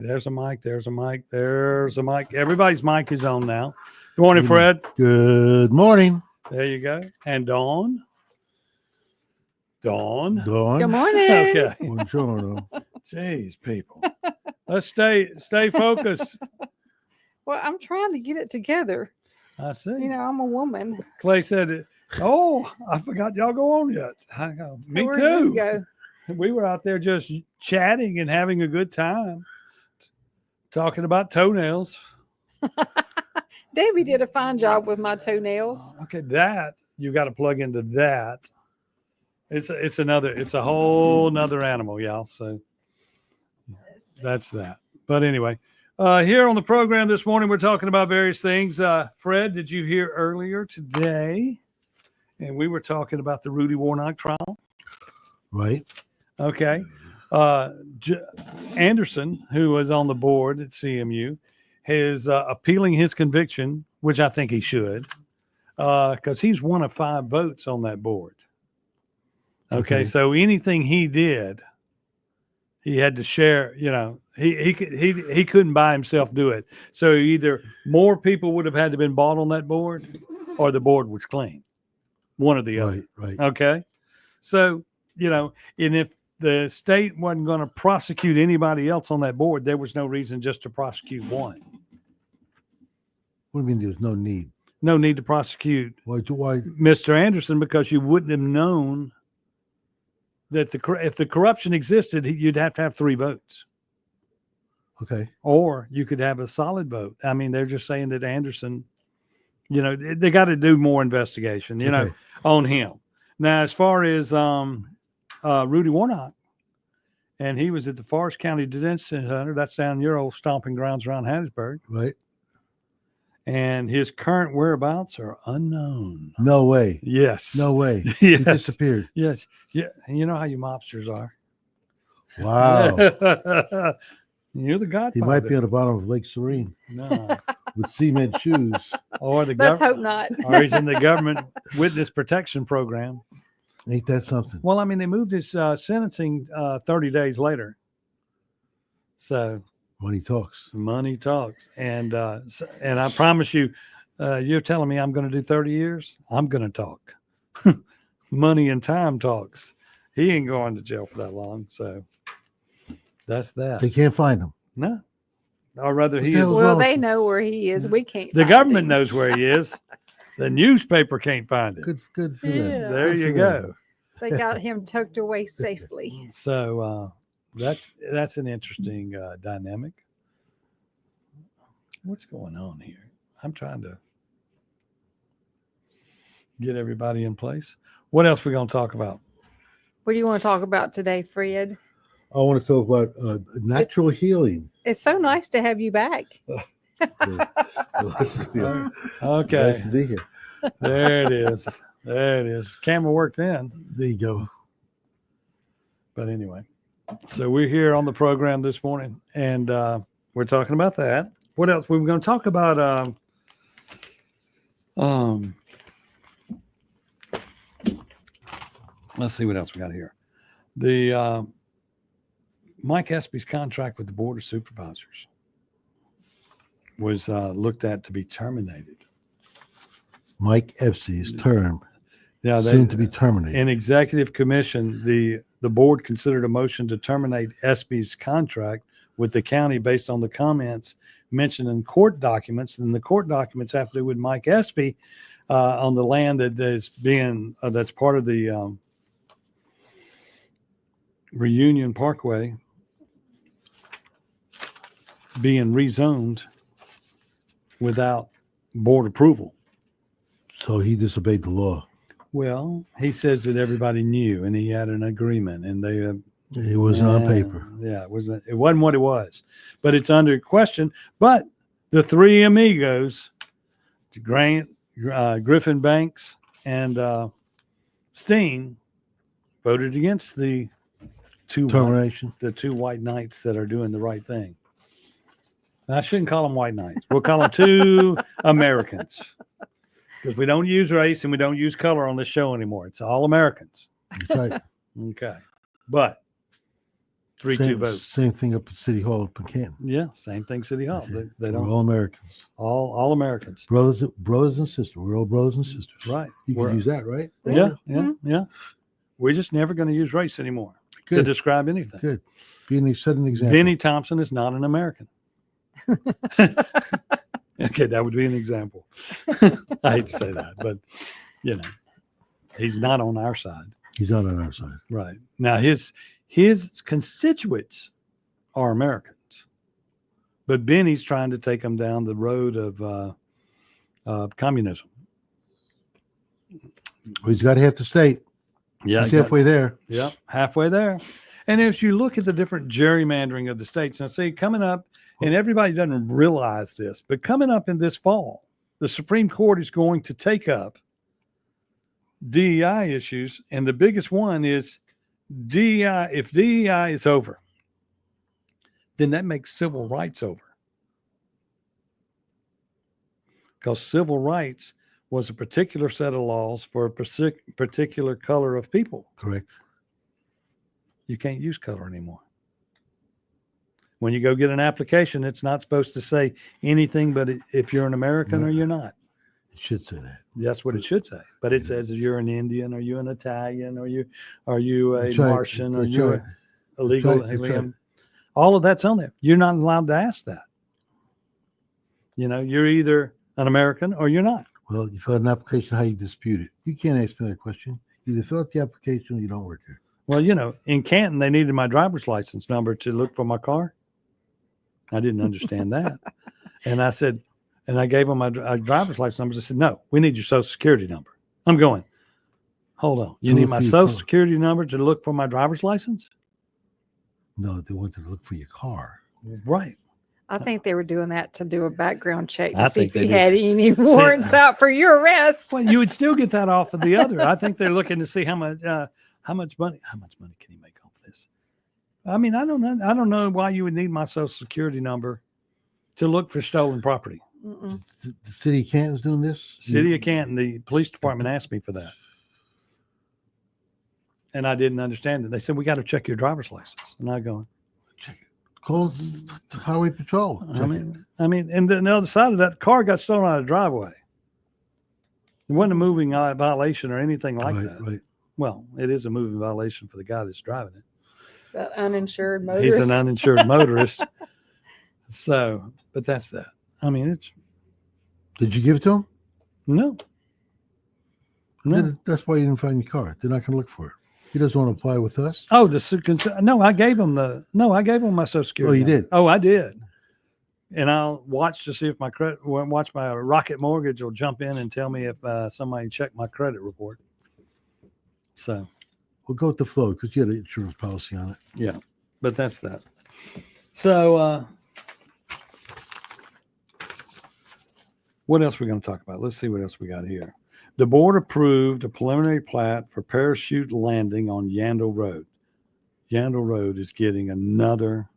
There's a mic. There's a mic. There's a mic. Everybody's mic is on now. Good morning, Fred. Good morning. There you go. And Dawn. Dawn. Good morning. Okay. Buongiorno. Jeez, people. Let's stay focused. Well, I'm trying to get it together. I see. You know, I'm a woman. Clay said, "Oh, I forgot y'all go on yet." I go, me Where does too. this go? We were out there just chatting and having a good time, talking about toenails. Debbie did a fine job with my toenails. Okay, that you got to plug into that. It's a whole nother animal, y'all. So that's that. But anyway, here on the program this morning, we're talking about various things. Fred, did you hear earlier today? And we were talking about the Rudy Warnock trial. Right. Okay. Anderson, who was on the board at CMU, is appealing his conviction, which I think he should, because he's one of 5 votes on that board. Okay, so anything he did, he had to share. You know, he couldn't by himself do it. So either more people would have had to been bought on that board, or the board was clean. One or the other. Right. Okay, so you know, and if the state wasn't going to prosecute anybody else on that board, there was no reason just to prosecute one. What do you mean there's no need? No need to prosecute Why? Mr. Anderson, because you wouldn't have known that if the corruption existed, you'd have to have 3 votes. Okay. Or you could have a solid vote. I mean, they're just saying that Anderson, you know, they got to do more investigation, you know, on him. Now, as far as Rudy Warnock, and he was at the Forest County Detention Center. That's down your old stomping grounds around Hattiesburg. Right. And his current whereabouts are unknown. No way. Yes. No way. Yes. He disappeared. Yes. Yeah. And you know how you mobsters are. Wow. You're the godfather. He might be on the bottom of Lake Serene No. with cement shoes. Or the Let's hope not. Or he's in the government witness protection program. Ain't that something? Well, I mean, they moved his sentencing 30 days later. So Money talks. money talks. And I promise you, you're telling me I'm going to do 30 years? I'm going to talk. Money and time talks. He ain't going to jail for that long. So that's that. They can't find him. No. Or rather, he What the is. hell? Well, wrong they with know where he is. We can't. The find government him. knows where he is. The newspaper can't find it. Good for them. Yeah. There Good you for go. them. They got him tucked away safely. So that's an interesting dynamic. What's going on here? I'm trying to get everybody in place. What else we going to talk about? What do you want to talk about today, Fred? I want to talk about natural healing. It's so nice to have you back. Nice to Okay, be here. there it is. There it is. Camera worked then. There you go. But anyway, so we're here on the program this morning, and we're talking about that. What else? We were going to talk about let's see what else we got here. The Mike Espy's contract with the Board of Supervisors was looked at to be terminated. Mike Espy's term Yeah, soon to be terminated. in executive commission, the board considered a motion to terminate Espy's contract with the county based on the comments mentioned in court documents, and the court documents have to do with Mike Espy on the land that is being that's part of the Reunion Parkway being rezoned without board approval. So he disobeyed the law. Well, he says that everybody knew, and he had an agreement, and they It wasn't on paper. Yeah, it wasn't. It wasn't what it was, but it's under question. But the 3 amigos, Grant, Griffin Banks, and Steen, voted against the two Termination. the 2 white knights that are doing the right thing. And I shouldn't call them white knights. We'll call them 2 Americans, because we don't use race and we don't use color on this show anymore. It's all Americans. That's right. Okay. But 3-2 same, vote. Same thing up at City Hall up in Canton. Yeah, same thing. City Hall. Okay. They We're don't all Americans, all Americans. brothers and sisters. We're all brothers and sisters. Right. You can We're- use that, right? Yeah, Mhm. yeah. We're just never going to use race anymore to Good. describe anything. Good. Set an example. Benny Thompson is not an American. Okay, that would be an example. I hate to say that, but he's not on our side. He's not on our side. Right. Now his constituents are Americans, but Benny's trying to take them down the road of communism. Well, he's got half the state. Yeah, He's halfway there. Yep, halfway there. And as you look at the different gerrymandering of the states, now see, coming up, and everybody doesn't realize this, but coming up in this fall, the Supreme Court is going to take up DEI issues. And the biggest one is DEI. If DEI is over, then that makes civil rights over. Because civil rights was a particular set of laws for a particular color of people. Correct. You can't use color anymore. When you go get an application, it's not supposed to say anything but if you're an American No. or you're not. It should say that. That's what it should say. But it says if you're an Indian, are you an Italian, are you a That's right. Martian, are That's you right. a illegal That's right. alien? All of that's on there. You're not allowed to ask that. You're either an American or you're not. Well, you fill out an application, how you dispute it. You can't ask me that question. You either fill out the application or you don't work here. Well, in Canton, they needed my driver's license number to look for my car. I didn't understand that. And I said, and I gave them my driver's license numbers. I said, no, we need your social security number. I'm going, hold on. You To need look my for your social car. security number to look for my driver's license? No, they wanted to look for your car. Right. I think they were doing that to do a background check I to see think if they you did had too. any warrants out for your arrest. Well, you would still get that off of the other. I think they're looking to see how much money can you make off this? I mean, I don't know. I don't know why you would need my social security number to look for stolen property. Mm-mm. The city of Canton's doing this? City of Canton, the police department asked me for that. And I didn't understand it. They said, we got to check your driver's license. And I go, Call the highway patrol. I mean, and then the other side of that, the car got stolen out of the driveway. It wasn't a moving violation or anything like right, that. right. Well, it is a moving violation for the guy that's driving it. That uninsured motorist. He's an uninsured motorist. So, but that's that. I mean, it's Did you give it to him? no. That's why you didn't find your car. They're not going to look for it. He doesn't want to apply with us. Oh, no, I gave him my social security. Oh, you number. did? Oh, I did. And I'll watch to see if my Rocket Mortgage will jump in and tell me if somebody checked my credit report. So, We'll go with the flow because you had an insurance policy on it. yeah, but that's that. So, what else are we going to talk about? Let's see what else we got here. The board approved a preliminary plat for Parachute Landing on Yandle Road. Yandle Road is getting another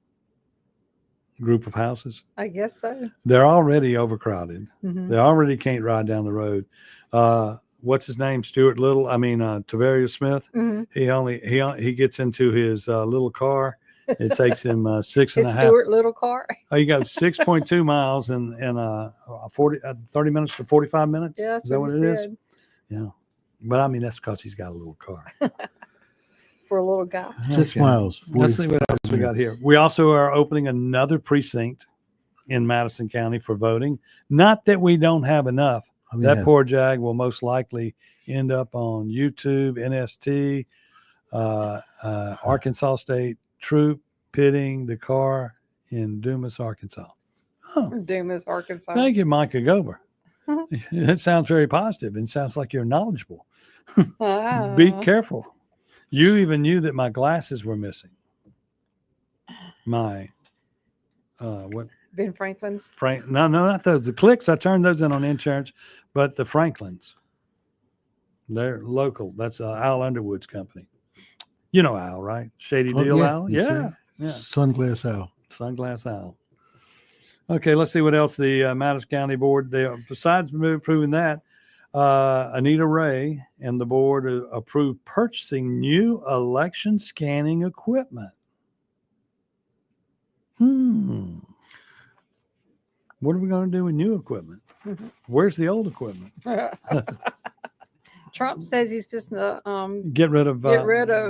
group of houses. I guess so. They're already overcrowded. Mhm. They already can't ride down the road. What's his name? Tavares Smith. Mhm. He gets into his little car. It takes him 6 and His a half. Stuart Little car. Oh, you got 6.2 miles in 30 minutes to 45 minutes. Yeah, that's is that what he it is? said. Yeah. But I mean, that's because he's got a little car. For a little guy. 6 Okay. miles. Let's see what else we got here. We also are opening another precinct in Madison County for voting. Not that we don't have enough. I mean, That poor jag will most likely end up on YouTube, NST, Arkansas State Troop pitting the car in Dumas, Arkansas. Oh, Dumas, Arkansas. thank you, Micah Gober. Mhm. That sounds very positive and sounds like you're knowledgeable. Ah. Be careful. You even knew that my glasses were missing. My, what? Ben Franklin's. No, not those. The Clicks, I turned those in on insurance, but the Franklins, they're local. That's Al Underwood's company. You know Al, right? Shady Oh, Deal yeah, Al? yes, Yeah. sir. Yeah. Sunglass Owl. Sunglass Owl. Okay, let's see what else the Madison County Board, besides approving that, Anita Ray and the board approved purchasing new election scanning equipment. What are we going to do with new equipment? Where's the old equipment? Trump says he's just Get rid of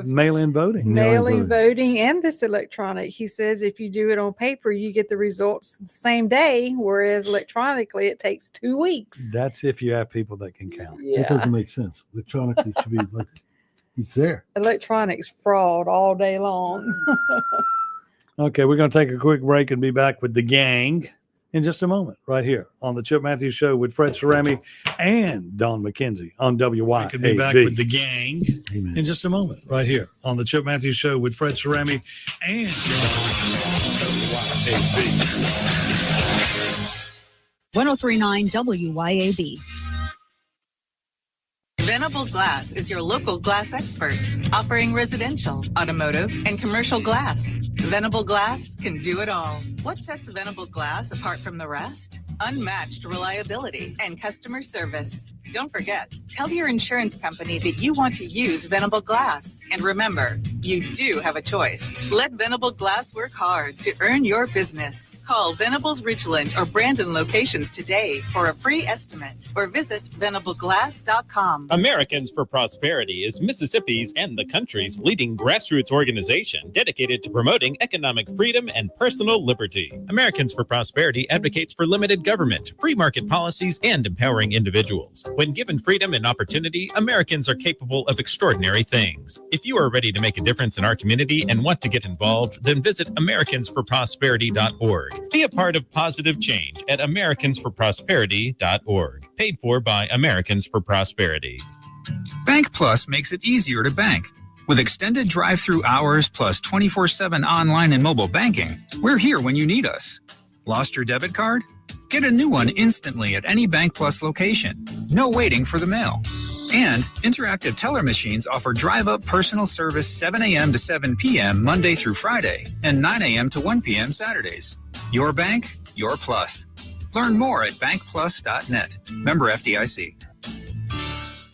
mail-in voting. mail-in voting and this electronic. He says if you do it on paper, you get the results the same day, whereas electronically it takes 2 weeks. That's if you have people that can count. That Yeah, doesn't make sense. Electronically it should be like it's there. electronics fraud all day long. Okay, we're going to take a quick break and be back with the gang in just a moment, right here on the Chip Matthews Show with Fred Cerami and Don McKenzie on WYAB. Could be back with the gang Amen. in just a moment, right here on the Chip Matthews Show with Fred Cerami and WYAB. 1039 WYAB. Venable Glass is your local glass expert, offering residential, automotive, and commercial glass. Venable Glass can do it all. What sets Venable Glass apart from the rest? Unmatched reliability and customer service. Don't forget, tell your insurance company that you want to use Venable Glass. And remember, you do have a choice. Let Venable Glass work hard to earn your business. Call Venable's Ridgeland or Brandon locations today for a free estimate or visit venableglass.com. Americans for Prosperity is Mississippi's and the country's leading grassroots organization dedicated to promoting economic freedom and personal liberty. Americans for Prosperity advocates for limited government, free market policies, and empowering individuals. When given freedom and opportunity, Americans are capable of extraordinary things. If you are ready to make a difference in our community and want to get involved, then visit americansforprosperity.org. Be a part of positive change at americansforprosperity.org. Paid for by Americans for Prosperity. Bank Plus makes it easier to bank. With extended drive-through hours plus 24/7 online and mobile banking, we're here when you need us. Lost your debit card? Get a new one instantly at any Bank Plus location. No waiting for the mail. And interactive teller machines offer drive-up personal service 7 a.m. to 7 p.m. Monday through Friday and 9 a.m. to 1 p.m. Saturdays. Your bank, your plus. Learn more at bankplus.net. Member FDIC.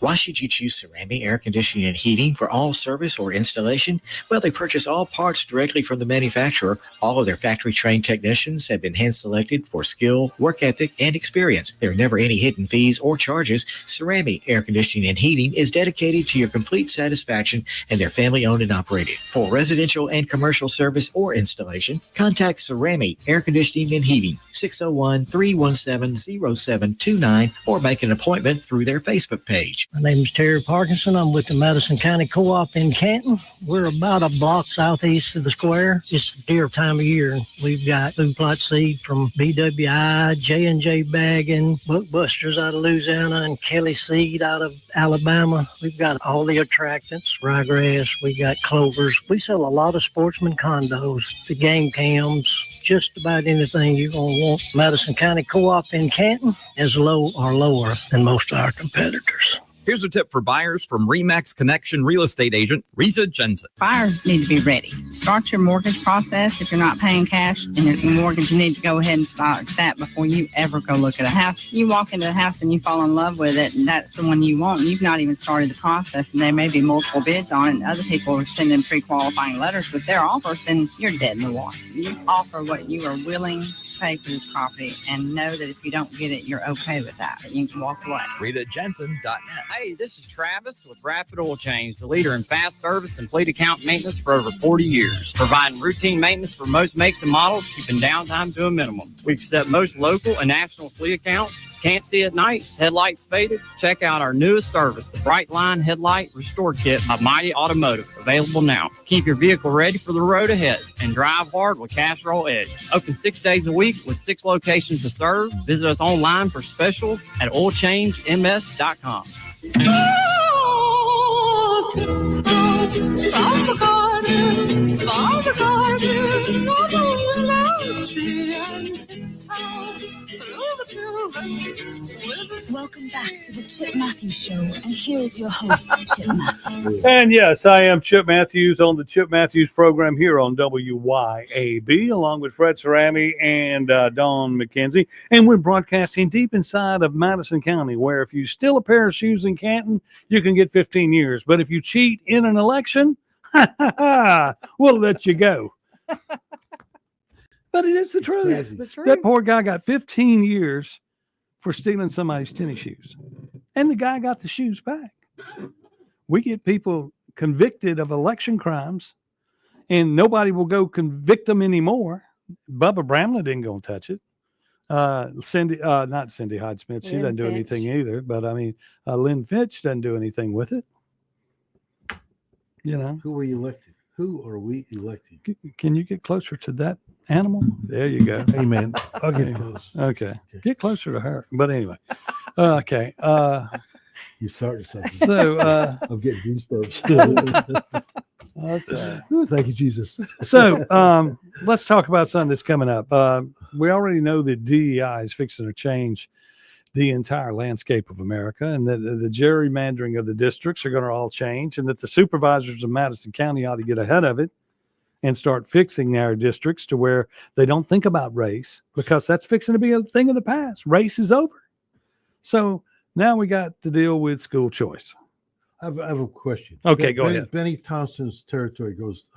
Why should you choose Cerami Air Conditioning and Heating for all service or installation? Well, they purchase all parts directly from the manufacturer. All of their factory-trained technicians have been hand-selected for skill, work ethic, and experience. There are never any hidden fees or charges. Cerami Air Conditioning and Heating is dedicated to your complete satisfaction, and they're family-owned and operated. For residential and commercial service or installation, contact Cerami Air Conditioning and Heating, 601-317-0729, or make an appointment through their Facebook page. My name is Terry Parkinson. I'm with the Madison County Co-op in Canton. We're about a block southeast of the square. It's the deer time of year. We've got food plot seed from BWI, J&J Bagging, Bookbusters out of Louisiana, and Kelly Seed out of Alabama. We've got all the attractants, ryegrass. We got clovers. We sell a lot of sportsman condos, the game cams, just about anything you're going to want. Madison County Co-op in Canton is low or lower than most of our competitors. Here's a tip for buyers from RE/MAX Connection real estate agent Risa Jensen. Buyers need to be ready. Start your mortgage process. If you're not paying cash and your mortgage, you need to go ahead and start that before you ever go look at a house. You walk into a house and you fall in love with it, and that's the one you want. You've not even started the process, and there may be multiple bids on it, and other people are sending pre-qualifying letters with their offers, then you're dead in the water. You offer what you are willing to pay for this property and know that if you don't get it, you're okay with that. You can walk away. RitaJensen.net. Hey, this is Travis with Rapid Oil Change, the leader in fast service and fleet account maintenance for over 40 years, providing routine maintenance for most makes and models, keeping downtime to a minimum. We've set most local and national fleet accounts. Can't see at night? Headlights faded? Check out our newest service, the Bright Line Headlight Restore Kit by Mighty Automotive, available now. Keep your vehicle ready for the road ahead and drive hard with Casserole Edge. Open 6 days a week with 6 locations to serve. Visit us online for specials at oilchangems.com. Welcome back to the Chip Matthews Show, and here is your host, Chip Matthews. And yes, I am Chip Matthews on the Chip Matthews program here on WYAB, along with Fred Cerami and Don McKenzie. And we're broadcasting deep inside of Madison County, where if you steal a pair of shoes in Canton, you can get 15 years. But if you cheat in an election, we'll let you go. But it is the truth. That's the truth. That poor guy got 15 years for stealing somebody's tennis shoes. And the guy got the shoes back. We get people convicted of election crimes and nobody will go convict them anymore. Bubba Bramlett didn't go and touch it. Not Cindy Hyde-Smith. She Lynn doesn't do anything Finch. either. But I mean, Lynn Finch doesn't do anything with it. You know, Who were you elected? Who are we elected? can you get closer to that animal? There you go. Amen. I'll get close. Okay. Get closer to her. But anyway. Okay. You started something. So, I'm getting goosebumps. okay. Ooh, thank you, Jesus. So let's talk about something that's coming up. We already know that DEI is fixing to change the entire landscape of America, and that the gerrymandering of the districts are going to all change, and that the supervisors of Madison County ought to get ahead of it and start fixing our districts to where they don't think about race, because that's fixing to be a thing of the past. Race is over. So now we got to deal with school choice. I have a question. Okay, go ahead. Benny Thompson's territory goes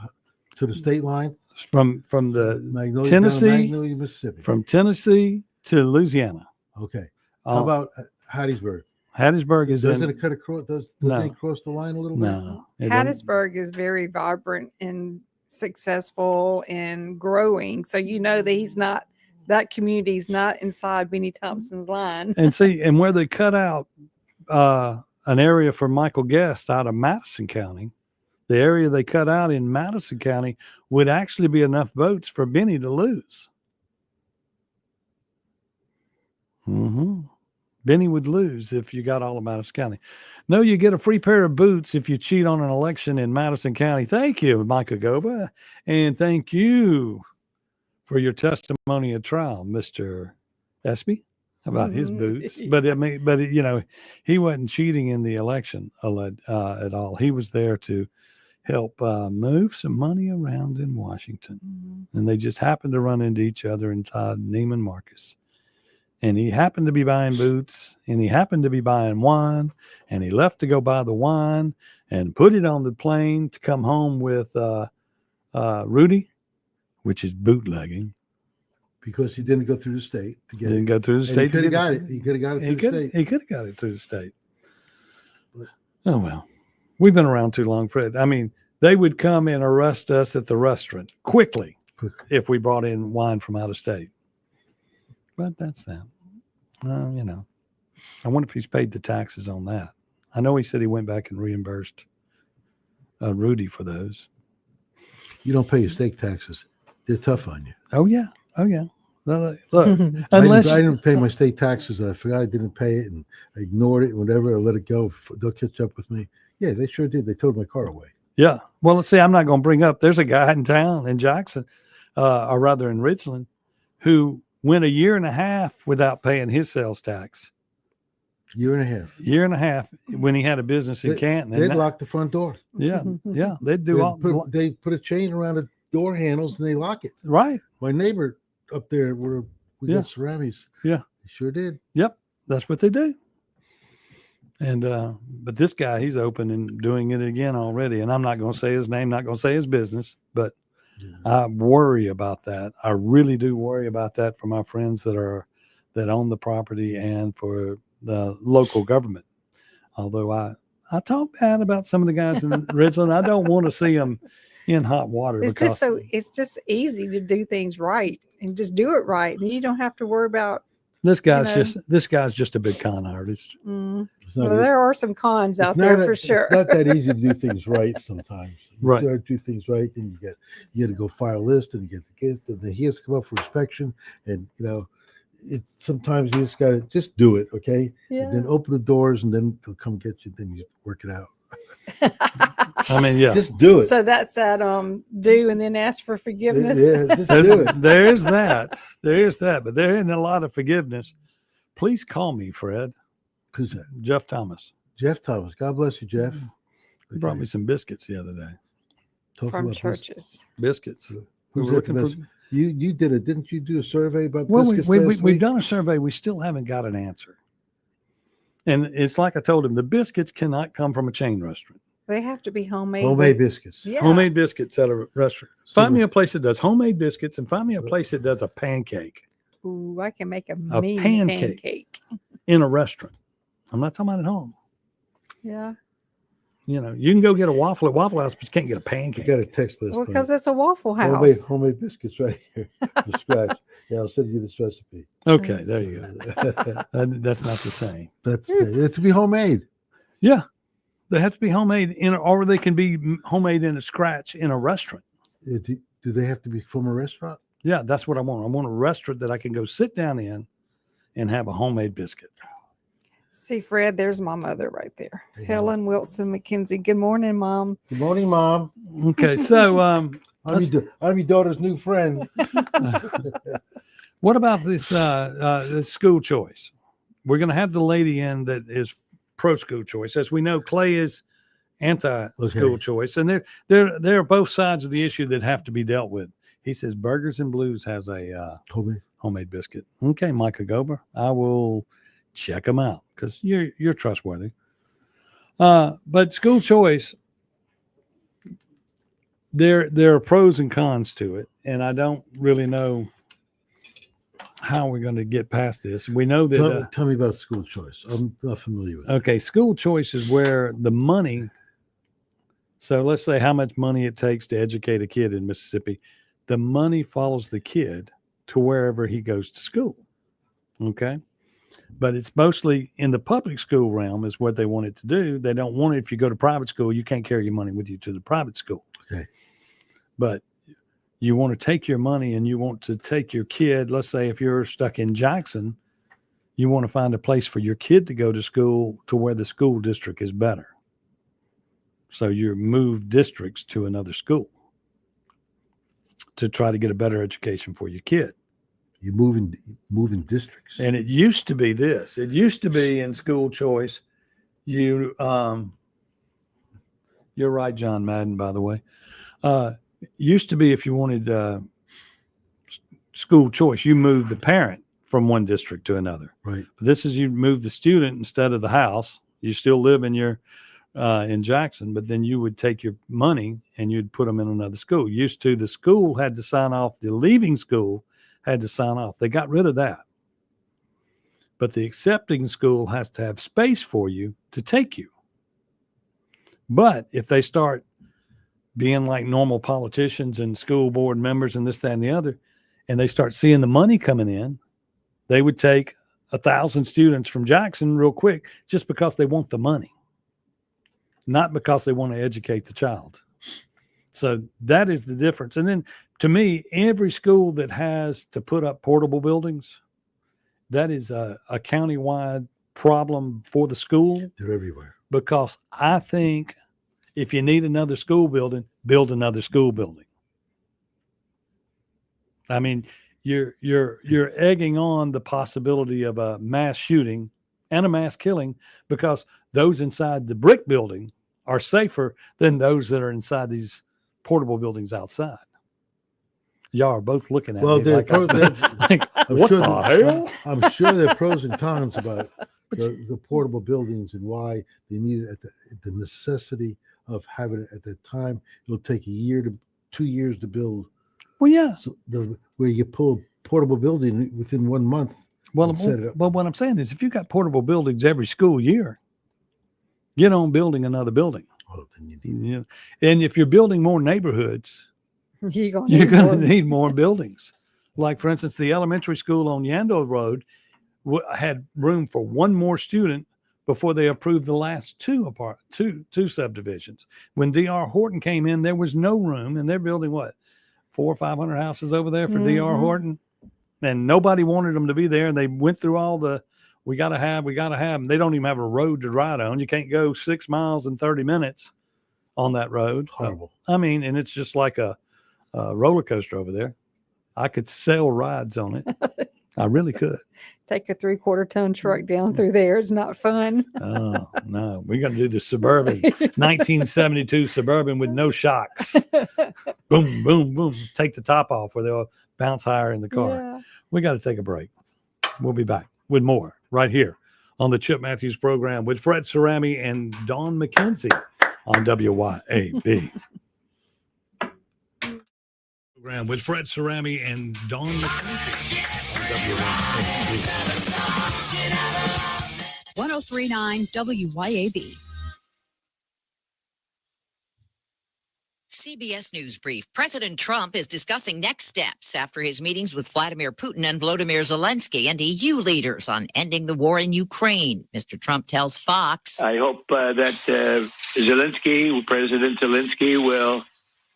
to the state line From the Magnolia, Tennessee, down to Magnolia, Mississippi. from Tennessee to Louisiana. Okay. How about Hattiesburg? Hattiesburg is Doesn't in, it cut across? Does No. it cross the line a little bit? no. it doesn't. Hattiesburg is very vibrant and successful and growing. So you know that that community is not inside Benny Thompson's line. And see, and where they cut out an area for Michael Guest out of Madison County, the area they cut out in Madison County would actually be enough votes for Benny to lose. Benny would lose if you got all of Madison County. No, you get a free pair of boots if you cheat on an election in Madison County. Thank you, Micah Goba. And thank you for your testimony at trial, Mr. Espy, about his boots. But I mean, you know, he wasn't cheating in the election at all. He was there to help move some money around in Washington. And they just happened to run into each other in Todd Neiman Marcus. And he happened to be buying boots, and he happened to be buying wine, and he left to go buy the wine and put it on the plane to come home with Rudy, which is bootlegging. Because he didn't go through the state to get Didn't it. go through the And state. He could to have get got it. He could have got it He through the could. state. He could have got it through the state. Oh well, we've been around too long, Fred. I mean, they would come and arrest us at the restaurant quickly if we brought in wine from out of state. But that's that. You know, I wonder if he's paid the taxes on that. I know he said he went back and reimbursed Rudy for those. You don't pay your state taxes. They're tough on you. Oh yeah. Oh yeah. Look, I unless didn't pay my state taxes and I forgot I didn't pay it and I ignored it and whatever, I let it go. They'll catch up with me. Yeah, they sure did. They towed my car away. yeah. Well, let's see. I'm not going to bring up. There's a guy in town in Jackson, or rather in Richland, who went a year and a half without paying his sales tax. Year and a half. Year and a half when he had a business in Canton. They'd And lock the front door. yeah, yeah. They'd do They put a chain around the door handles and they lock it. Right. My neighbor up there where we Yeah. got ceramics. Yeah. They sure did. Yep. That's what they do. And but this guy, he's open and doing it again already. And I'm not going to say his name, not going to say his business, but I worry about that. I really do worry about that for my friends that own the property and for the local government. Although I talk bad about some of the guys in Ridgeland. I don't want to see them in hot water. It's because it's just easy to do things right and just do it right. And you don't have to worry about this guy's know. this guy's just a big con artist. not well, easy. there are some cons out It's there not for sure. It's not that easy to do things right sometimes. You Right. gotta do things right, and you got to go file a list, and you get the gift, and then he has to come up for inspection, and sometimes you just got to just do it, okay? Yeah. And then open the doors, and then they'll come get you. Then you work it out. I mean, yeah. Just do it. So that's that do and then ask for forgiveness. Yeah, just do it. There's that. There's that. But there isn't a lot of forgiveness. Please call me, Fred. Who's that? Jeff Thomas. Jeff Thomas. God bless you, Jeff. He brought me some biscuits the other day. Talk From about churches. Biscuits. Who's We were that looking the for- best? You did it, didn't you? Do a survey about Well, biscuits we've last week? done a survey. We still haven't got an answer. And it's like I told him, the biscuits cannot come from a chain restaurant. They have to be homemade. Homemade but- biscuits. Yeah. Homemade biscuits at a restaurant. So Find me a place that does homemade biscuits and find me a place that does a pancake Ooh, I can make a A mean pancake. pancake. in a restaurant. I'm not talking about at home. Yeah. You know, you can go get a waffle at Waffle House, but you can't get a You pancake. got a text list. Well, on because it. it's a Waffle homemade, House. homemade biscuits right here from scratch. Yeah, I'll send you this recipe. Okay, there you go. That's not the same. That's it. To be homemade. Yeah, they have to be homemade or they can be homemade in a scratch in a restaurant. Do they have to be from a restaurant? Yeah, that's what I want. I want a restaurant that I can go sit down in and have a homemade biscuit. See, Fred, there's my mother right there. Hey, Mom. Helen Wilson McKenzie. Good morning, Mom. Good morning, Mom. Okay, so I'm your daughter's new friend. what about this school choice? We're going to have the lady in that is pro school choice. As we know, Clay is anti school Okay. choice, and there are both sides of the issue that have to be dealt with. He says Burgers and Blues has a homemade biscuit. Okay, Micah Gober, I will check them out because you're trustworthy. But school choice, there are pros and cons to it, and I don't really know how we're going to get past this. We know that. Tell me about school choice. I'm not familiar with it. Okay, school choice is where the money. So let's say how much money it takes to educate a kid in Mississippi. The money follows the kid to wherever he goes to school. Okay. But it's mostly in the public school realm is what they want it to do. They don't want it. If you go to private school, you can't carry your money with you to the private school. Okay. But you want to take your money and you want to take your kid. Let's say if you're stuck in Jackson, you want to find a place for your kid to go to school to where the school district is better. So you move districts to another school to try to get a better education for your kid. You're moving districts. And it used to be this. It used to be in school choice. You're right, John Madden, by the way. Used to be if you wanted school choice, you moved the parent from one district to another. Right. But this is you move the student instead of the house. You still live in your in Jackson, but then you would take your money and you'd put them in another school. Used to the school had to sign off. The leaving school had to sign off. They got rid of that. But the accepting school has to have space for you to take you. But if they start being like normal politicians and school board members and this, that, and the other, and they start seeing the money coming in, they would take 1,000 students from Jackson real quick just because they want the money, not because they want to educate the child. So that is the difference. And then to me, every school that has to put up portable buildings, that is a countywide problem for the school. They're everywhere. Because I think if you need another school building, build another school building. I mean, you're egging on the possibility of a mass shooting and a mass killing because those inside the brick building are safer than those that are inside these portable buildings outside. Y'all are both looking at me like, what sure the hell? I'm sure there are pros and cons about the portable buildings and why they need it the necessity of having it at that time. It'll take 2 years to build. Well, yeah. So where you pull a portable building within 1 month. Well, what I'm saying is if you've got portable buildings every school year, get on building another building. Oh, then you need and if you're building more neighborhoods, You're going to need more buildings. Like, for instance, the elementary school on Yandell Road had room for one more student before they approved the last two subdivisions. When D.R. Horton came in, there was no room, and they're building 400 or 500 houses over there for D.R. Horton, and nobody wanted them to be there. And they went through all the we got to have. And they don't even have a road to ride on. You can't go 6 miles in 30 minutes on that road. Horrible. I mean, and it's just like a roller coaster over there. I could sell rides on it. I really could. Take a 3/4-ton truck down through there. It's not fun. Oh, no. We got to do the Suburban, 1972 Suburban with no shocks. Boom, boom, boom. Take the top off where they'll bounce higher in the car. Yeah. We got to take a break. We'll be back with more right here on the Chip Matthews program with Fred Cerami and Dawn McKenzie on WYAB. Program with Fred Cerami and Dawn McCarthy on WYAB. 1039 WYAB. CBS News Brief. President Trump is discussing next steps after his meetings with Vladimir Putin and Volodymyr Zelensky and EU leaders on ending the war in Ukraine. Mr. Trump tells Fox, I hope that President Zelensky will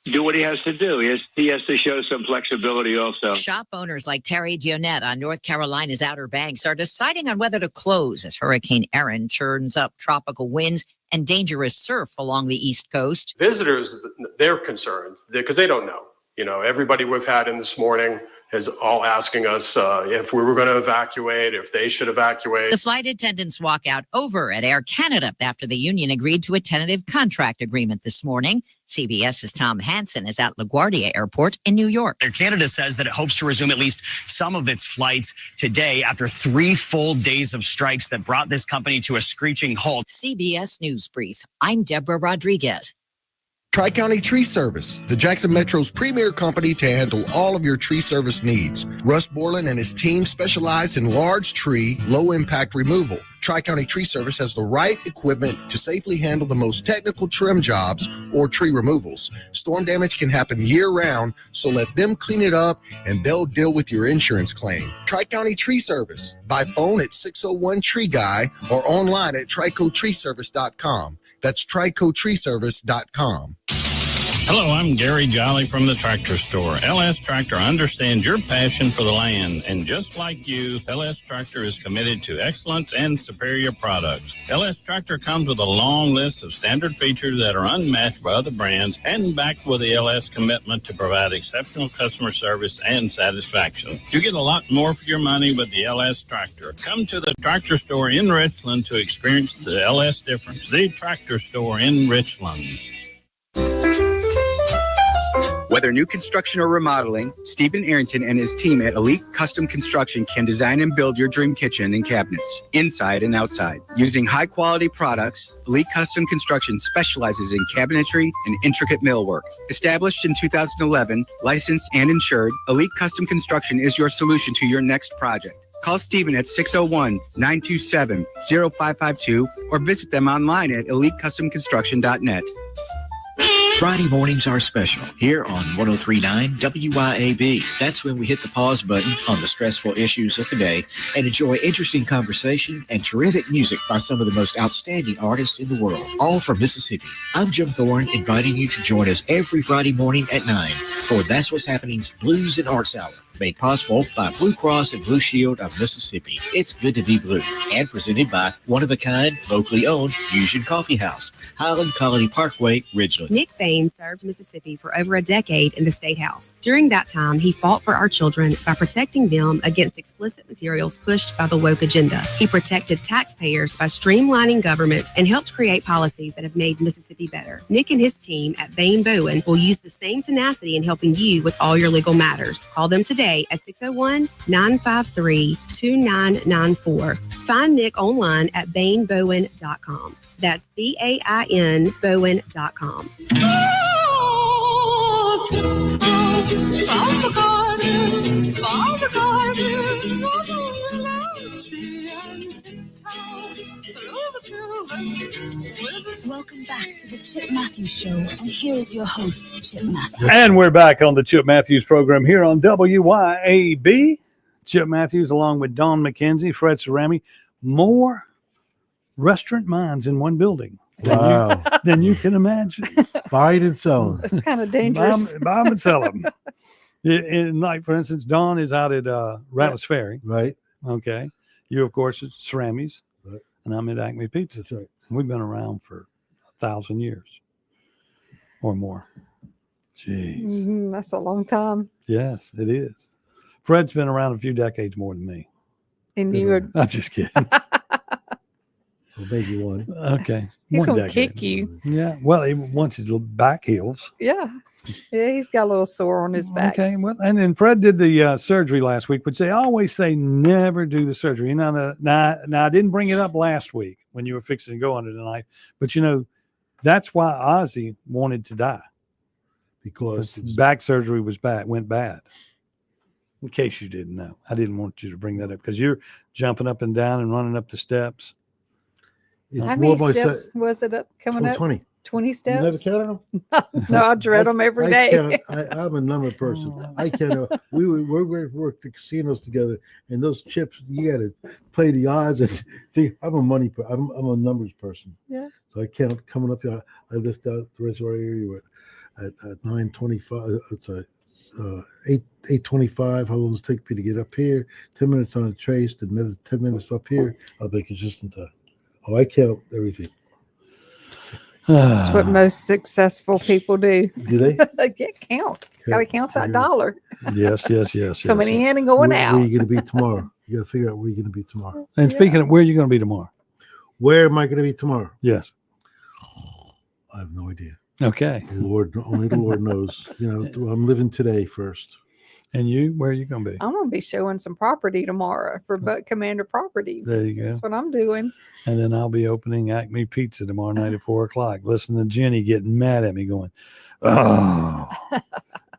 do what he has to do. He has to show some flexibility also. shop owners like Terry Dionette on North Carolina's Outer Banks are deciding on whether to close as Hurricane Erin churns up tropical winds and dangerous surf along the East Coast. Visitors, they're concerned because they don't know. You know, everybody we've had in this morning is all asking us if we were going to evacuate, if they should evacuate. The flight attendants walkout over at Air Canada after the union agreed to a tentative contract agreement this morning. CBS's Tom Hansen is at LaGuardia Airport in New York. Air Canada says that it hopes to resume at least some of its flights today after 3 full days of strikes that brought this company to a screeching halt. CBS News Brief. I'm Deborah Rodriguez. Tri-County Tree Service, the Jackson Metro's premier company to handle all of your tree service needs. Russ Borland and his team specialize in large tree, low-impact removal. Tri-County Tree Service has the right equipment to safely handle the most technical trim jobs or tree removals. Storm damage can happen year-round, so let them clean it up and they'll deal with your insurance claim. Tri-County Tree Service, by phone at 601-TREE-GUY or online at tricotreeservice.com. That's tricotreeservice.com. Hello, I'm Gary Jolly from the Tractor Store. LS Tractor understands your passion for the land, and just like you, LS Tractor is committed to excellence and superior products. LS Tractor comes with a long list of standard features that are unmatched by other brands and backed with the LS commitment to provide exceptional customer service and satisfaction. You get a lot more for your money with the LS Tractor. Come to the Tractor Store in Richland to experience the LS difference. The Tractor Store in Richland. Whether new construction or remodeling, Stephen Arrington and his team at Elite Custom Construction can design and build your dream kitchen and cabinets, inside and outside. Using high-quality products, Elite Custom Construction specializes in cabinetry and intricate millwork. Established in 2011, licensed and insured, Elite Custom Construction is your solution to your next project. Call Stephen at 601-927-0552 or visit them online at elitecustomconstruction.net. Friday mornings are special here on 1039 WYAB. That's when we hit the pause button on the stressful issues of the day and enjoy interesting conversation and terrific music by some of the most outstanding artists in the world, all from Mississippi. I'm Jim Thorne, inviting you to join us every Friday morning at 9 for That's What's Happening's Blues and Arts Hour, made possible by Blue Cross and Blue Shield of Mississippi. It's good to be blue, and presented by one-of-a-kind, locally owned Fusion Coffee House, Highland Colony Parkway, Ridgeland. Nick Bain served Mississippi for over a decade in the State House. During that time, he fought for our children by protecting them against explicit materials pushed by the woke agenda. He protected taxpayers by streamlining government and helped create policies that have made Mississippi better. Nick and his team at Bain Bowen will use the same tenacity in helping you with all your legal matters. Call them today at 601-953-2994. Find Nick online at bainbowen.com. That's BAIN Bowen.com. Welcome back to the Chip Matthews Show, and here's your host, Chip Matthews. And we're back on the Chip Matthews program here on WYAB. Chip Matthews along with Dawn McKenzie, Fred Cerami. More restaurant minds in one building than you can imagine. Buy it and sell them. It's kind of dangerous. Buy them and sell them. And like, for instance, Dawn is out at Rattlers Ferry. Right. Okay. You, of course, at Cerami's. Right. And I'm at Acme Pizza. That's right. We've been around for 1,000 years or more. Jeez. That's a long time. Yes, it is. Fred's been around a few decades more than me. And you would. I'm just kidding. Well, maybe one. Okay. He's One going to decade. kick you. Yeah. Well, once his little back heals. Yeah. Yeah, he's got a little sore on his back. Okay. Well, and then Fred did the surgery last week, which they always say never do the surgery. Now, I didn't bring it up last week when you were fixing to go under the knife, but That's why Ozzy wanted to die. Because His back surgery went bad. In case you didn't know, I didn't want you to bring that up because you're jumping up and down and running up the steps. How many steps was it up coming up? 20. 20 You never steps? counted them? No, I dread them every day. I'm a number person. I can't. We worked the casinos together, and those chips, you got to play the odds. And think, I'm a numbers person. Yeah. So I can't coming up here. I lift out the reservoir area at 9:25. It's 8:25. How long does it take me to get up here? 10 minutes on the trace, another 10 minutes up here. I'll be consistent time. Oh, I count everything. That's what most successful people do. Do they? Yeah, count. Got to count that dollar. Yes. Coming in and going out. Where are you going to be tomorrow? You got to figure out where you're going to be tomorrow. And speaking of, where are you going to be tomorrow? Where am I going to be tomorrow? Yes. I have no idea. Okay. Only the Lord knows. I'm living today first. And you, where are you going to be? I'm going to be showing some property tomorrow for Buck Commander Properties. There you go. That's what I'm doing. And then I'll be opening Acme Pizza tomorrow night at 4:00. Listen to Jenny getting mad at me going, oh,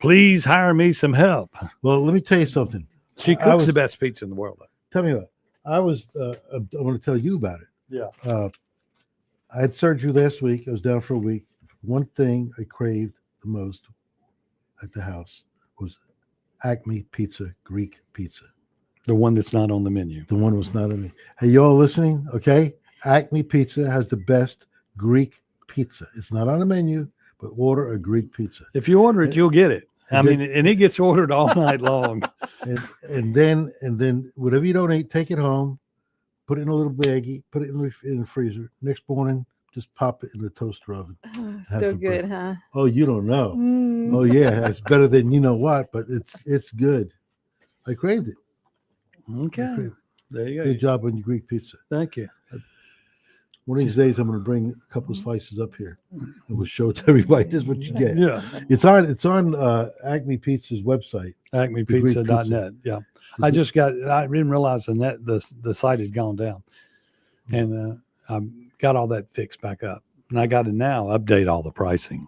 please hire me some help. Well, let me tell you something. She cooks the best pizza in the world. Tell me what. I want to tell you about it. Yeah. I had surgery last week. I was down for a week. One thing I craved the most at the house was Acme Pizza, Greek pizza. The one that's not on the menu. The one was not on me. Hey, y'all listening? Okay. Acme Pizza has the best Greek pizza. It's not on the menu, but order a Greek pizza. If you order it, you'll get it. And it gets ordered all night long. And then whatever you don't eat, take it home, put it in a little baggie, put it in the freezer. Next morning, just pop it in the toaster oven. Oh, still good, huh? Oh, you don't know. Mm. Oh, yeah. It's better than you know what, but it's good. I craved it. Okay. There you go. Good job on your Greek pizza. Thank you. One of these days, I'm going to bring a couple of slices up here, and we'll show it to everybody. This is what you get. Yeah. It's on Acme Pizza's website. AcmePizza.net. Yeah. I didn't realize the site had gone down, and I got all that fixed back up, and I got to now update all the pricing.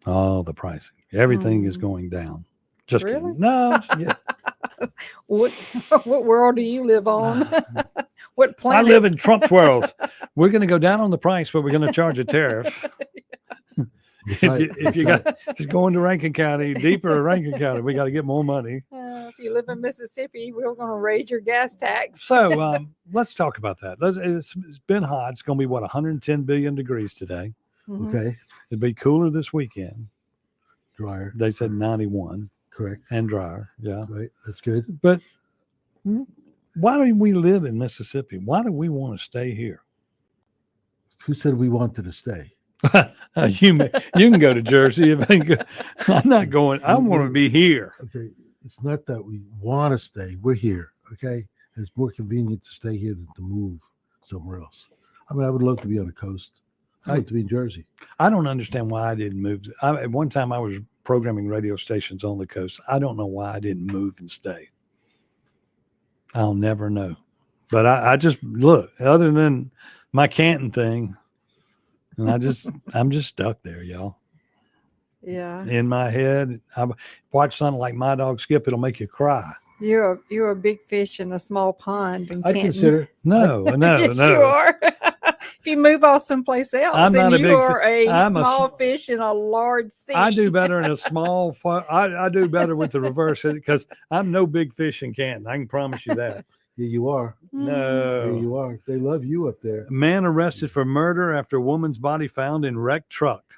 All the pricing. Everything is going down. Just Really? kidding. No. Yeah. What world do you live on? What I planet? live in Trump's world. We're going to go down on the price, but we're going to charge a tariff. if you're going to Rankin County, deeper Rankin County, we got to get more money. If you live in Mississippi, we're going to raise your gas tax. So let's talk about that. It's been hot. It's going to be 110 billion degrees today. Mhm. Okay. It'll be cooler this weekend. Drier. They said 91. Correct. And drier. Yeah. Right. That's good. But why do we live in Mississippi? Why do we want to stay here? Who said we wanted to stay? You can go to Jersey. I'm not going. I want to be here. Okay. It's not that we want to stay. We're here. Okay. And it's more convenient to stay here than to move somewhere else. I mean, I would love to be on the coast. I'd love to be in Jersey. I don't understand why I didn't move. At one time, I was programming radio stations on the coast. I don't know why I didn't move and stay. I'll never know. But I just look, other than my Canton thing, and I'm just stuck there, y'all. Yeah. In my head, I watch something like My Dog Skip. It'll make you cry. You're a big fish in a small pond. And I consider. No. Yes, you are. If you move off someplace else, I'm not and a you big are a I'm a small fish in a large sea. I do better in a small. I do better with the reverse because I'm no big fish in Canton. I can promise you that. Yeah, you are. No, Yeah, you are. They love you up there. Man arrested for murder after woman's body found in wrecked truck.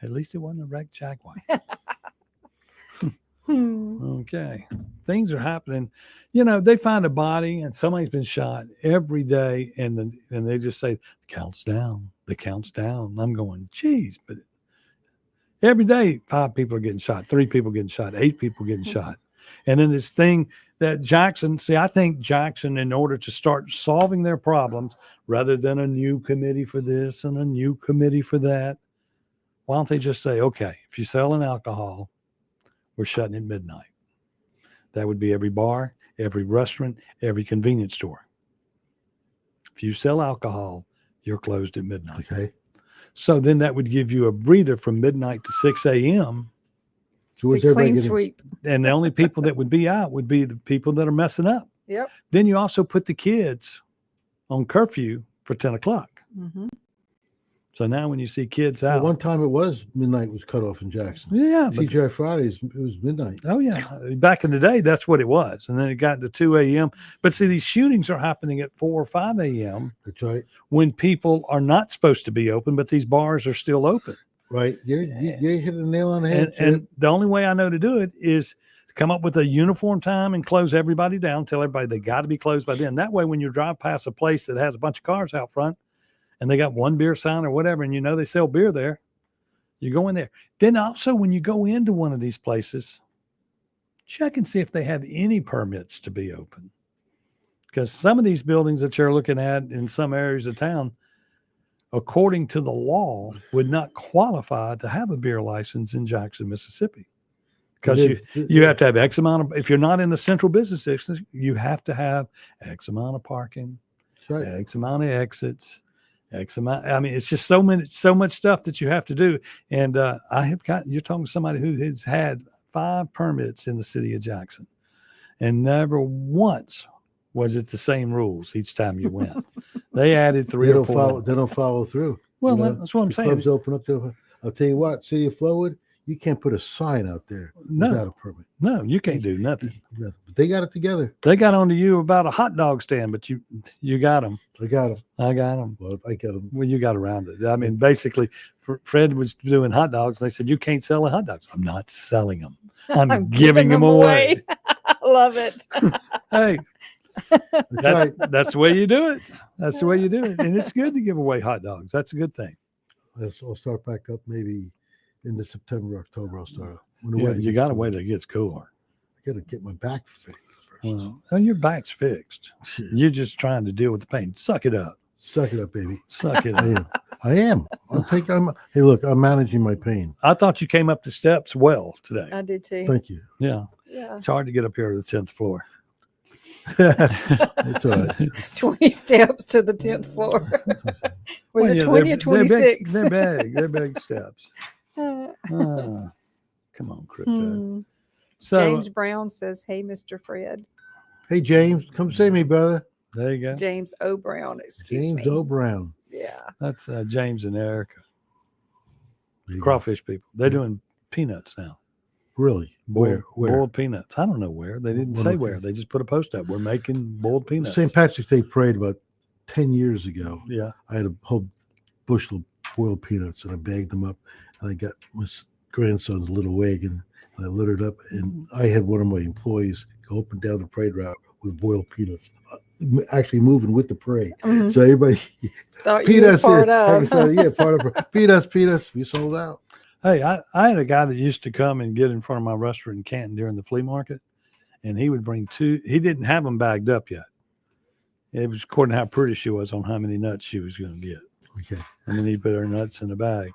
At least it wasn't a wrecked Jaguar. Okay, things are happening. They find a body and somebody's been shot every day, and they just say the count's down. The count's down. I'm going, geez, but every day 5 people are getting shot, 3 people getting shot, 8 people getting shot, and then this thing that Jackson. See, I think Jackson, in order to start solving their problems, rather than a new committee for this and a new committee for that, why don't they just say, okay, if you're selling alcohol, we're shutting at midnight. That would be every bar, every restaurant, every convenience store. If you sell alcohol, you're closed at midnight. Okay. So then that would give you a breather from midnight to 6 a.m. So what's To everybody clean getting? sweep. And the only people that would be out would be the people that are messing up. Yep. Then you also put the kids on curfew for 10 o'clock. Mm-hmm. So now when you see kids Well, out, one time it was midnight was cut off in Jackson. yeah, but TGI Fridays, it was midnight. oh yeah, back in the day, that's what it was. And then it got to 2 a.m. But see, these shootings are happening at 4 or 5 a.m. That's right. when people are not supposed to be open, but these bars are still open. Right. You hit a nail on the And, head. and the only way I know to do it is to come up with a uniform time and close everybody down, tell everybody they got to be closed by then. That way, when you drive past a place that has a bunch of cars out front and they got one beer sign or whatever, and you know they sell beer there, you go in there. Then also, when you go into one of these places, check and see if they have any permits to be open. Because some of these buildings that you're looking at in some areas of town, according to the law, would not qualify to have a beer license in Jackson, Mississippi. Because you have to have X amount of, if you're not in the central business district, you have to have X amount of parking, Right. X amount of exits, X amount. I mean, it's just so much stuff that you have to do. And you're talking to somebody who has had 5 permits in the city of Jackson, and never once was it the same rules each time you went. They added 3 or 4. They don't follow through. Well, You know, that's what I'm the saying. Clubs open up. I'll tell you what, City of Flowood, you can't put a sign out there No. without a permit. No, you can't do nothing. Nothing. But they got it together. They got onto you about a hot dog stand, but you got them. I got them. I got them. Well, I got them. Well, you got around it. I mean, basically, Fred was doing hot dogs. They said, you can't sell the hot dogs. I'm not selling them. I'm giving them away. I love it. Hey, right. that's the way you do it. That's the way you do it. And it's good to give away hot dogs. That's a good thing. I'll start back up maybe in the September, October. I'll start. When the Yeah, weather you gets got to cooler. wait till it gets cooler. I got to get my back fixed first. Well, your back's fixed. You're just trying to deal with the pain. Suck it up. Suck it up, baby. Suck it I up. am. I am. Hey, look, I'm managing my pain. I thought you came up the steps well today. I did too. Thank you. Yeah. Yeah. It's hard to get up here to the 10th floor. It's all right. 20 steps to the 10th floor. Was Well, it yeah, 20 or 26? They're big. They're big steps. Come on, Crypto. So James Brown says, "Hey, Mr. Fred." Hey, James, come see me, brother. there you go. James O. Brown, excuse James me. O. Brown. Yeah. That's James and Erica, There you go. crawfish people. They're doing peanuts now. Really? Boiled, Where? boiled peanuts. I don't know where. They didn't What say okay. where. They just put a post up. We're making boiled peanuts. St. Patrick's Day parade about 10 years ago. Yeah. I had a whole bushel of boiled peanuts and I bagged them up and I got my grandson's little wagon and I lit it up and I had one of my employees go up and down the parade route with boiled peanuts, actually moving with the parade. Mhm. So everybody, Thought you was part of. So, yeah, part of peanuts. We sold out. Hey, I had a guy that used to come and get in front of my restaurant in Canton during the flea market, and he would bring 2. He didn't have them bagged up yet. It was according to how pretty she was on how many nuts she was going to get. Okay. And then he put her nuts in the bag.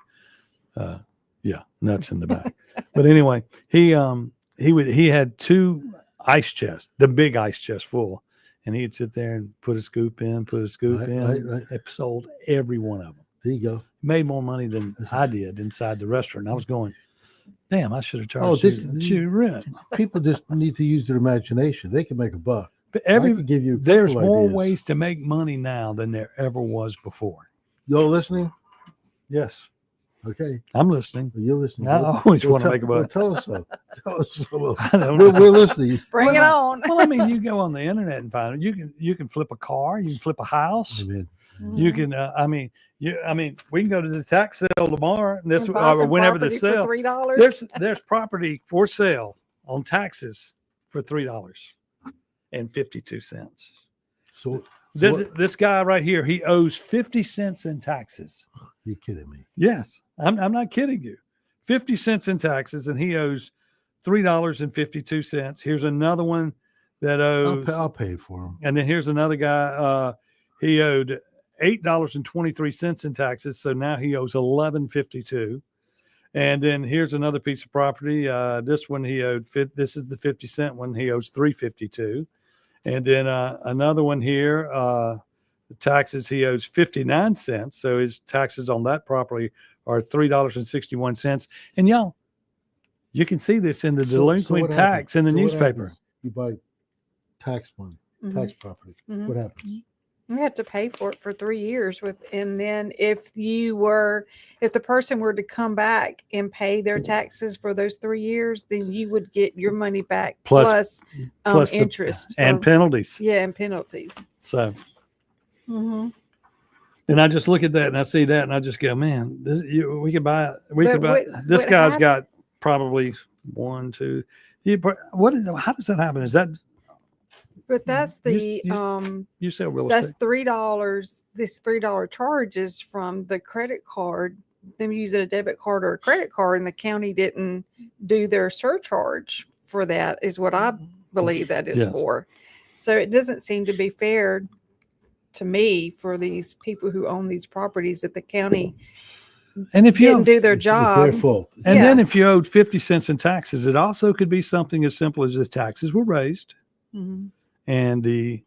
Yeah, nuts in the bag. But anyway, he had 2 ice chests, the big ice chest full, and he'd sit there and put a scoop in, Right. They sold every one of them. There you go. Made more money than I did inside the restaurant. I was going, damn, I should have Oh, charged you rent. People just need to use their imagination. They can make a buck. But I could give you a there's couple more ideas. ways to make money now than there ever was before. Y'all listening? Yes, Okay. I'm listening. You're listening. I always Well, wanna tell- make a well, buck. Tell us so. Tell us so. We're, I don't we're, know. we're listening. Bring it on. Well, I mean, you go on the internet and find it. You can flip a car. You can flip a house. Amen. You can. We can go to the tax sale tomorrow. And this And buy or some whenever the property for sale. $3. There's property for sale on taxes for $3.52. So This guy right here, he owes 50 cents in taxes. you kidding me? Yes, I'm not kidding you. 50 cents in taxes, and he owes $3.52. Here's another one that owes, I'll pay for him. and then here's another guy. He owed $8.23 in taxes, so now he owes $11.52. And then here's another piece of property. This one he owed. This is the 50-cent one. He owes $3.52. And then another one here. The taxes he owes 59 cents. So his taxes on that property are $3.61. And y'all, you can see this in the delinquent what tax happens? in the So what newspaper. happens? You buy tax money, tax property. Mhm. What happens? You have to pay for it for 3 years and then if the person were to come back and pay their taxes for those 3 years, then you would get your money back plus the- interest and penalties. Yeah, and penalties. So, Mm-hmm. and I just look at that and I see that and I just go, man, we could buy it. This what guy's got probably one, two. How does that happen? Is that But that's the you sell real that's estate? $3. This $3 charge is from the credit card, them using a debit card or a credit card, and the county didn't do their surcharge for that, is what I believe that is Yes. for. So it doesn't seem to be fair to me for these people who own these properties that the county And if you didn't do their It's job. their fault. And Yeah. then if you owed 50 cents in taxes, it also could be something as simple as the taxes were raised Mhm. and the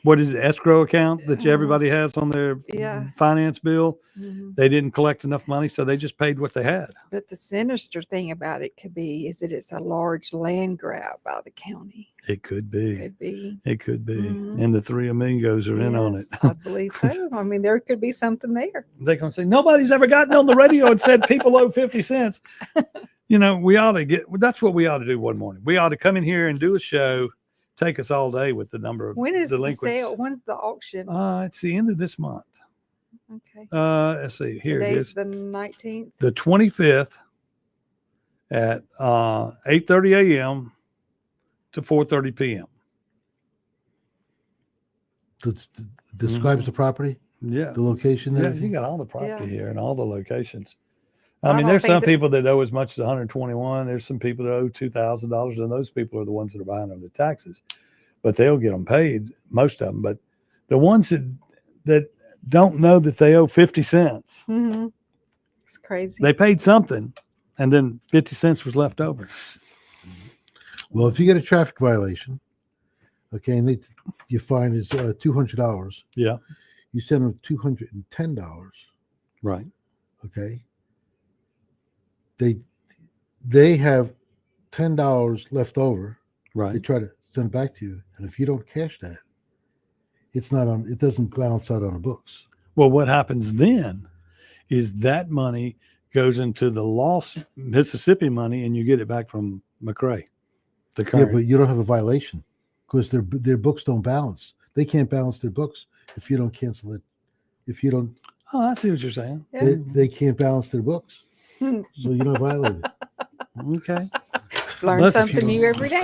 what is it, escrow account that everybody has on their Yeah. finance bill. Mhm. They didn't collect enough money, so they just paid what they had. But the sinister thing about it could be is that it's a large land grab by the county. It could be. Could be. It could be. Mhm. And the three amigos are in on it. Yes, I believe so. I mean, there could be something there. They're going to say, nobody's ever gotten on the radio and said people owe 50 cents. You know, we ought to that's what we ought to do one morning. We ought to come in here and do a show, take us all day with the number of When is the delinquents. sale? When's the auction? It's the end of this month. Okay. Let's see. Here it Today's is. the 19th. The 25th at 8:30 a.m. to 4:30 p.m. Describes the property, Yeah. the location. and Yeah, everything? you got all the property Yeah. here and all the locations. I I mean, don't there's think some that- people that owe as much as 121. There's some people that owe $2,000, and those people are the ones that are behind on the taxes. But they'll get them paid, most of them. But the ones that don't know that they owe 50 cents, Mm-hmm. It's crazy. they paid something, and then 50 cents was left over. Well, if you get a traffic violation, okay, and you fine is $200. Yeah. You send them $210. Right. Okay. They have $10 left over. Right. They try to send it back to you, and if you don't cash that, it's not on. It doesn't balance out on the books. Well, what happens then is that money goes into the lost Mississippi money, and you get it back from McRae. The Yeah, current. but you don't have a violation because their books don't balance. They can't balance their books if you don't cancel it. If you don't, Oh, I see what you're saying. they can't balance their books, Hmm. so you're not violated. Okay. Learn Let's- something new every day.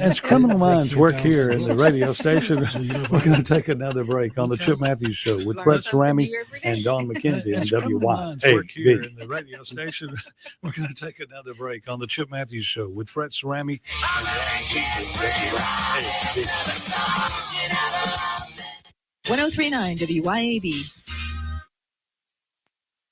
As criminal minds work here in the radio station, we're going to take another break on the Chip Matthews Show with Fred Cerami and Don McKenzie on WYAB. In the radio station, we're going to take another break on the Chip Matthews Show with Fred Cerami and Don McKenzie. 1039 WYAB.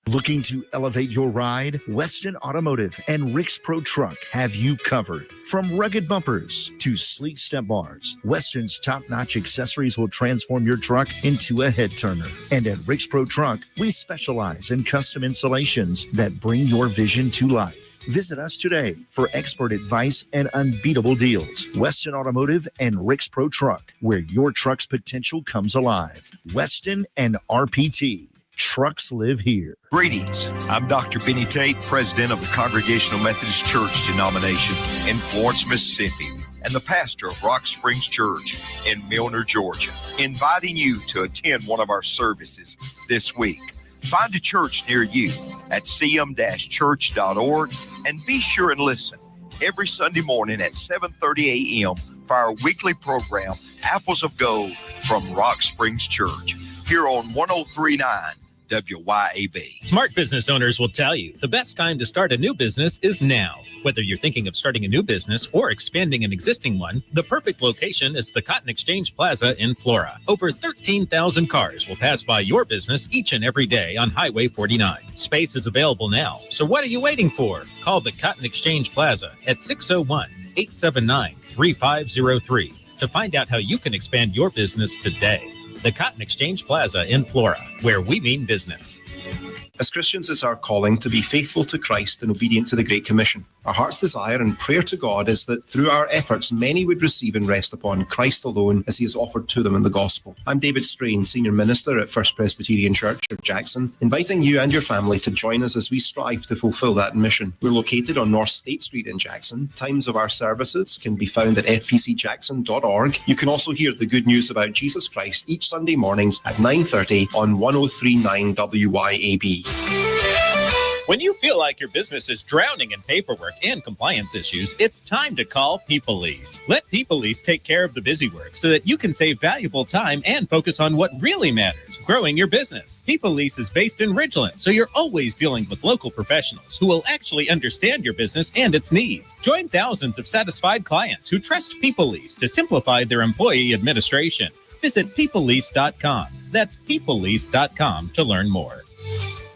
Looking to elevate your ride? Weston Automotive and Rick's Pro Truck have you covered. From rugged bumpers to sleek step bars, Weston's top-notch accessories will transform your truck into a head turner. And at Rick's Pro Truck, we specialize in custom installations that bring your vision to life. Visit us today for expert advice and unbeatable deals. Weston Automotive and Rick's Pro Truck, where your truck's potential comes alive. Weston and RPT. Trucks live here. Greetings. I'm Dr. Benny Tate, president of the Congregational Methodist Church denomination in Florence, Mississippi, and the pastor of Rock Springs Church in Milner, Georgia, inviting you to attend one of our services this week. Find a church near you at cm-church.org and be sure and listen every Sunday morning at 7:30 a.m. for our weekly program, Apples of Gold from Rock Springs Church, here on 1039 WYAB. Smart business owners will tell you the best time to start a new business is now. Whether you're thinking of starting a new business or expanding an existing one, the perfect location is the Cotton Exchange Plaza in Flora. Over 13,000 cars will pass by your business each and every day on Highway 49. Space is available now, so what are you waiting for? Call the Cotton Exchange Plaza at 601 879-3503 to find out how you can expand your business today. The Cotton Exchange Plaza in Flora, where we mean business. As Christians, it's our calling to be faithful to Christ and obedient to the Great Commission. Our heart's desire and prayer to God is that through our efforts, many would receive and rest upon Christ alone as he is offered to them in the gospel. I'm David Strain, Senior Minister at First Presbyterian Church of Jackson, inviting you and your family to join us as we strive to fulfill that mission. We're located on North State Street in Jackson. Times of our services can be found at fpcjackson.org. You can also hear the good news about Jesus Christ each Sunday mornings at 9:30 on 1039 WYAB. When you feel like your business is drowning in paperwork and compliance issues, it's time to call Peoplease. Let Peoplease take care of the busy work so that you can save valuable time and focus on what really matters, growing your business. Peoplease is based in Ridgeland, so you're always dealing with local professionals who will actually understand your business and its needs. Join thousands of satisfied clients who trust Peoplease to simplify their employee administration. Visit peoplease.com. That's peoplease.com to learn more.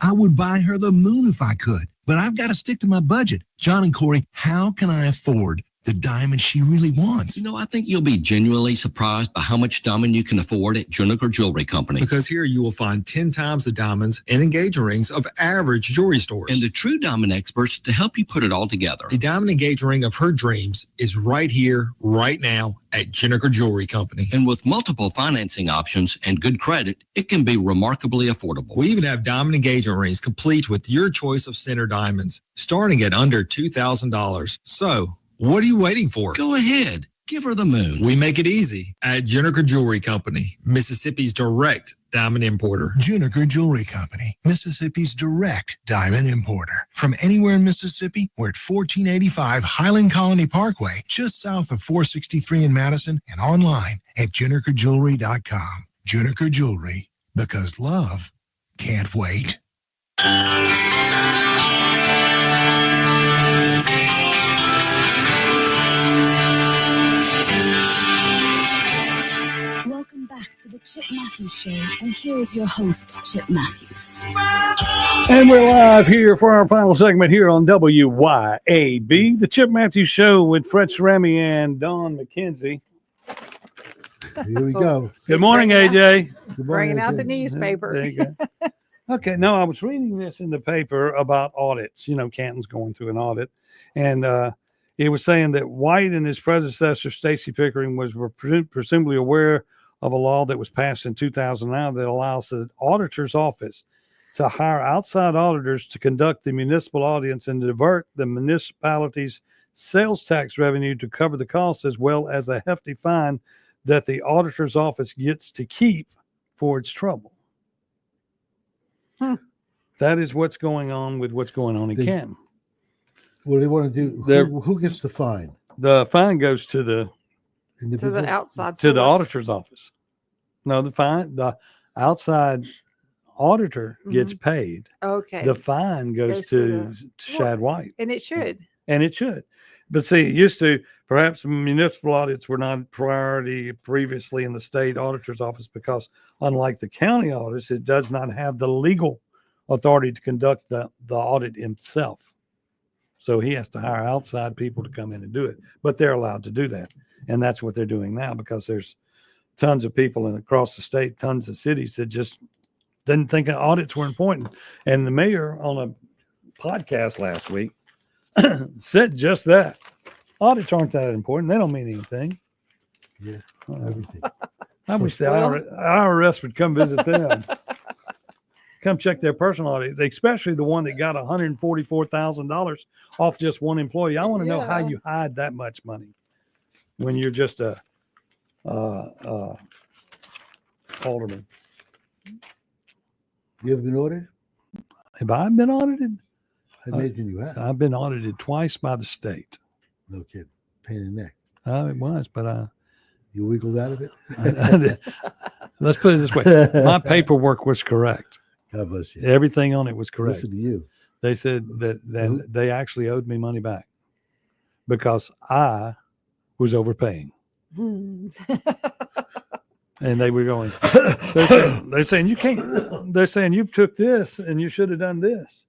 I would buy her the moon if I could, but I've got to stick to my budget. John and Corey, how can I afford the diamond she really wants? You know, I think you'll be genuinely surprised by how much diamond you can afford at Juniker Jewelry Company. Because here you will find 10 times the diamonds and engagement rings of average jewelry stores. And the true diamond experts to help you put it all together. The diamond engagement ring of her dreams is right here, right now at Juniker Jewelry Company. And with multiple financing options and good credit, it can be remarkably affordable. We even have diamond engagement rings complete with your choice of center diamonds, starting at under $2,000. So, what are you waiting for? Go ahead. Give her the moon. We make it easy at Juniker Jewelry Company, Mississippi's direct diamond importer. Juniker Jewelry Company, Mississippi's direct diamond importer. From anywhere in Mississippi, we're at 1485 Highland Colony Parkway, just south of 463 in Madison, and online at junikerjewelry.com. Juniker Jewelry, because love can't wait. Welcome back to the Chip Matthews Show, and here is your host, Chip Matthews. And we're live here for our final segment here on WYAB, the Chip Matthews Show with Fred Cerami and Don McKenzie. Here we go. Good morning, AJ. Good morning, Bringing out AJ. the newspaper. There you go. Okay, no, I was reading this in the paper about audits. You know, Canton's going through an audit, and it was saying that White and his predecessor, Stacey Pickering, were presumably aware of a law that was passed in 2009 that allows the auditor's office to hire outside auditors to conduct the municipal audits and divert the municipality's sales tax revenue to cover the costs, as well as a hefty fine that the auditor's office gets to keep for its trouble. That is what's going on with what's going on in Canton. What do they want to do? Who gets the fine? The fine goes to the outside to the source. auditor's office. No, the outside auditor gets paid. Okay. The fine goes to Shad White. And it should. And it should. But see, it used to, perhaps municipal audits were not priority previously in the state auditor's office because, unlike the county audits, it does not have the legal authority to conduct the audit himself. So he has to hire outside people to come in and do it. But they're allowed to do that. And that's what they're doing now, because there's tons of people across the state, tons of cities that just didn't think audits were important. And the mayor on a podcast last week said just that. Audits aren't that important. They don't mean anything. Yeah, everything. I wish the IRS would come visit them. Come check their personal audit, especially the one that got $144,000 off just one employee. I want to know how you hide that much money when you're just a alderman. You ever been audited? Have I been audited? I imagine you have. I've been audited twice by the state. No kidding. Pain in the neck. It was, but you wiggled out of it? Let's put it this way. My paperwork was correct. God bless you. Everything on it was correct. Listen to you. They said that they actually owed me money back because I was overpaying. And they were going, they're saying you can't, they're saying you took this and you should have done this.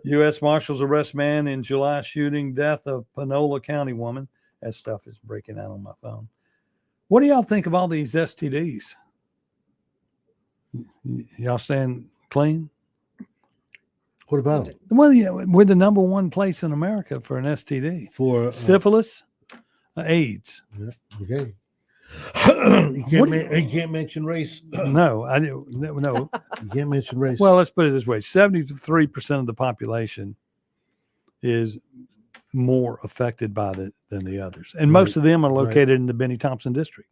U.S. Marshals arrest man in July shooting death of Panola County woman That stuff is breaking out on my phone. What do y'all think of all these STDs? Y'all staying clean? What about them? Well, yeah, we're the number one place in America for an STD. For syphilis, AIDS. Yeah, okay. What You can't mention race. No, I no. You can't mention race. Well, let's put it this way: 73% of the population is more affected by it than the others, and most of them are located in the Benny Thompson district.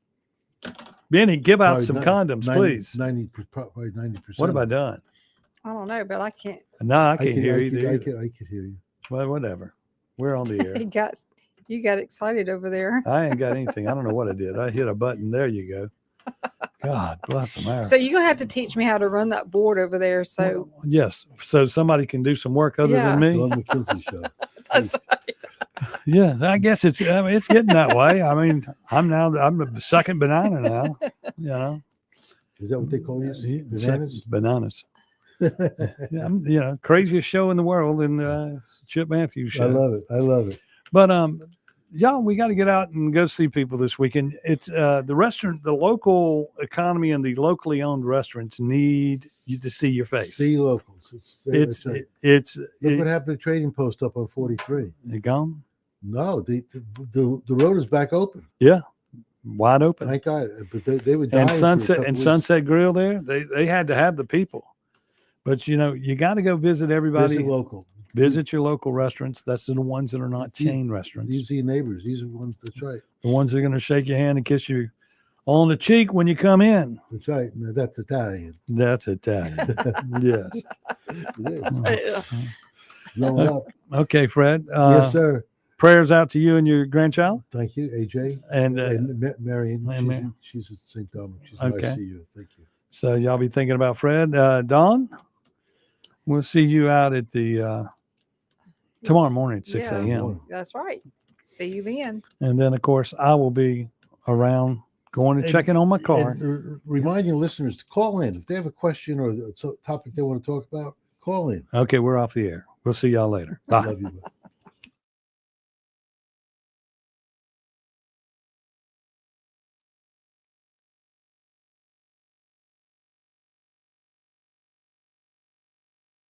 Benny, give out some condoms, please. 90%. What have I done? I don't know, but I can't. No, I can't hear you. I could hear you. Well, whatever. We're on the air. You got excited over there. I ain't got anything. I don't know what I did. I hit a button. There you go. God bless America. So you're gonna have to teach me how to run that board over there. So Yes. So somebody can do some work other than me. On the McKinsey show. That's right. Yes, I guess it's getting that way. I mean, I'm the second banana now. You know. Is that what they call you? Bananas. Bananas. Yeah, craziest show in the world in Chip Matthews show. I love it. But y'all, we got to get out and go see people this weekend. It's the local economy and the locally owned restaurants need you to see your face. See locals. It's right. Look what happened to Trading Post up on 43. You gone? No, the road is back open. Yeah, wide open. Thank God. But they were dying And for a Sunset couple and weeks. Sunset Grill there, they had to have the people. But you got to go visit everybody. Visit local. Visit your local restaurants. That's the ones that are not chain restaurants. These are your neighbors. These are the ones. That's right. The ones that are going to shake your hand and kiss you on the cheek when you come in. That's right. Now, that's Italian. That's Italian. Yes. It is. Growing up. Okay, Fred. Yes, sir. Prayers out to you and your grandchild. Thank you, AJ. And Marion. She's at St. Dominic. She's in Okay. ICU. Thank you. So y'all be thinking about Fred. Dawn, we'll see you out at the tomorrow morning at 6 a.m. That's right. See you then. And then, of course, I will be around going and checking on my car. And remind your listeners to call in. If they have a question or a topic they want to talk about, call in. Okay, we're off the air. We'll see y'all later. Bye. Love you.